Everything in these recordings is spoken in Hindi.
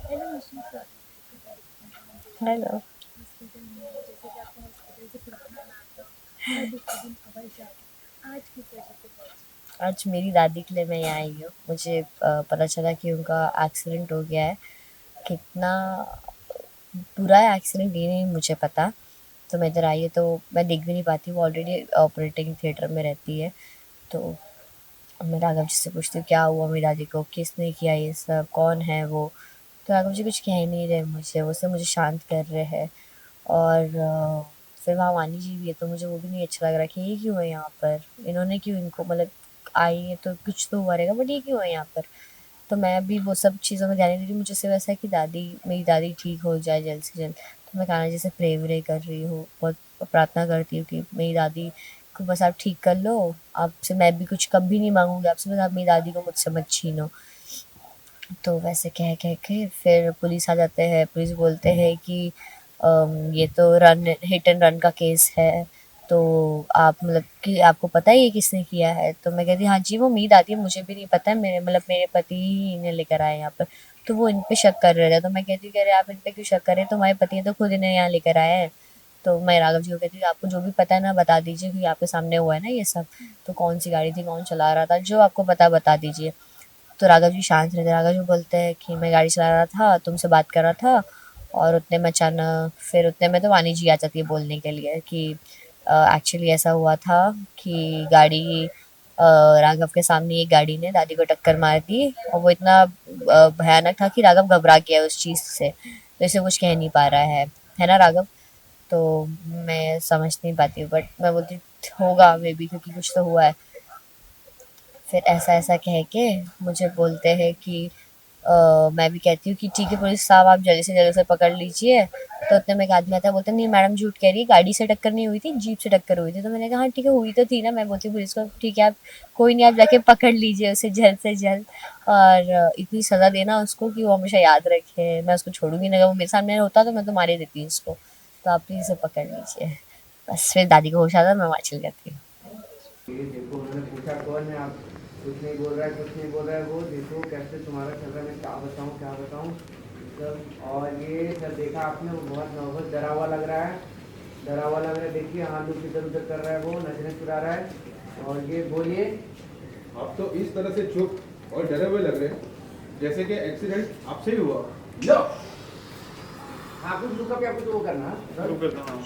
हेलो निशा सर। हेलो। हॉस्पिटल में जैसे कि आपका हॉस्पिटल से पुराना नाता हर दूसरे दिन खबर जाए, आज किस वजह से पहुंची? आज मेरी दादी के लिए मैं यहाँ आई हूँ। मुझे पता चला कि उनका एक्सीडेंट हो गया है। कितना बुरा एक्सीडेंट ये नहीं मुझे पता। तो मैं इधर आई है तो मैं देख भी नहीं पाती, वो ऑलरेडी ऑपरेटिंग थिएटर में रहती है। तो मैं राघव जी से पूछती हूँ क्या हुआ मेरी दादी को, किसने किया ये सब, कौन है वो। तो राघव जी कुछ कह ही नहीं रहे मुझे, वो सिर्फ मुझे शांत कर रहे हैं। और फिर वहाँ वानी जी भी है तो मुझे वो भी नहीं अच्छा लग रहा कि ये क्यों है यहाँ पर, इन्होंने क्यों इनको मतलब आई है तो कुछ तो हुआ रहेगा, बट ये क्यों है यहाँ पर। तो मैं अभी वो सब चीज़ों में ध्यान नहीं दे रही, मुझे सिर्फ ऐसा है कि दादी, मेरी दादी ठीक हो जाए जल्द से जल्द। तो मैं कान्हा जी से प्रे व्रे कर रही हूँ, बहुत प्रार्थना करती हूँ कि मेरी दादी को बस आप ठीक कर लो। आपसे मैं भी कुछ कभी नहीं मांगूंगी आपसे, बस आप मेरी दादी को मुझसे मत छीनो। तो वैसे कह कह के फिर पुलिस आ जाते हैं, पुलिस बोलते हैं कि ये तो रन हिट एंड रन का केस है। तो आप मतलब कि आपको पता है ये किसने किया है। तो मैं कहती हाँ जी वो मीत आती है, मुझे भी नहीं पता है, मेरे मतलब मेरे पति ही इन्हें लेकर आए यहाँ पर। तो वो इन पे शक कर रहे थे, तो मैं कहती हूँ कि अरे आप इन पे क्यों शक कर रहे हैं, तुम्हारे पति है तो खुद इन्हें यहाँ लेकर आए हैं। तो मैं राघव जी को कहती हूँ आपको जो भी पता है ना बता दीजिए, क्योंकि आपके सामने हुआ है ना ये सब। तो कौन सी गाड़ी थी, कौन चला रहा था, जो आपको पता बता दीजिए। तो राघव जी शांत रहते, राघव जी बोलते हैं कि मैं गाड़ी चला रहा था, तुमसे बात कर रहा था। और उतने में अचानक फिर उतने में तो वानी जी आ जाती है बोलने के लिए कि एक्चुअली ऐसा हुआ था कि गाड़ी राघव के सामने एक गाड़ी ने दादी को टक्कर मार दी, और वो इतना भयानक था कि राघव घबरा गया उस चीज़ से, तो इसे कुछ कह नहीं पा रहा है ना राघव। तो मैं समझ नहीं पाती हूँ, बट मैं बोलती हूँ, होगा मे बी क्योंकि कुछ तो हुआ है। फिर ऐसा ऐसा कह के मुझे बोलते हैं कि मैं भी कहती हूँ कि ठीक है पुलिस साहब आप जल्दी से जल्दी से पकड़ लीजिए। तो उतने में एक आदमी आता है, बोलते नहीं मैडम झूठ कह रही है, गाड़ी से टक्कर नहीं हुई थी, जीप से टक्कर हुई थी। तो मैंने कहा हाँ ठीक है हुई तो थी ना। मैं बोलती हूँ पुलिस को ठीक है आप कोई नहीं, आप जाके पकड़ लीजिए उसे जल्द से जल्द। और इतनी सज़ा देना उसको कि वो हमेशा याद रखे, मैं उसको छोड़ूंगी नहीं, अगर वो मेरे सामने होता तो मैं तो मार ही देती हूँ उसको। तो आप प्लीज़ उसे पकड़ लीजिए। बस फिर दादी को होश आता है, मैं वहाँ चल जाती हूँ। ये देखो उन्होंने पूछा कौन है आप, कुछ नहीं बोल रहा है, कुछ नहीं बोल रहा है। वो देखो कैसे तुम्हारा चल रहा है, मैं क्या बताऊँ सब। और ये सर देखा आपने, वो बहुत डरा हुआ लग रहा है, डरा हुआ लग रहा है। देखिए हाथ लोग इधर उधर कर रहा है, वो नजरें चुरा रहा है। और ये बोलिए। आप तो इस तरह से चुप और डरे हुए लग रहे हैं जैसे कि एक्सीडेंट आपसे ही हुआ। लो हाँ कुछ रुका क्या, कुछ वो करना रुक करता हूँ।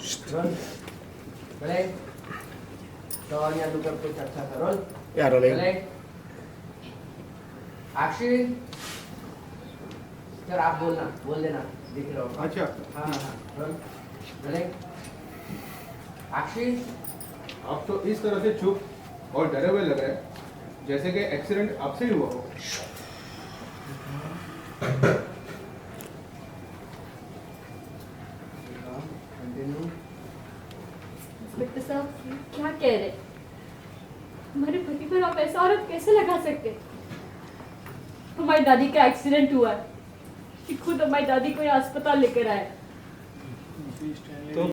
चले तो। और यहाँ लुकअप कुछ अच्छा करो यार रोलिंग। चले। एक्शन। सर आप बोलना, बोल देना, दिख रहा होगा। अच्छा हाँ हाँ हाँ रोल चले। एक्शन। आप तो इस तरह से चुप और डरे हुए लग रहे हैं जैसे कि एक्सीडेंट आपसे ही हुआ हो। कंटिन्यू। इंस्पेक्टर साहब क्या कह रहे? हमारे पति पर आप ऐसा आरोप कैसे लगा सकते? हमारी दादी का एक्सीडेंट हुआ है कि खुद हमारी दादी को यहाँ अस्पताल लेकर आए।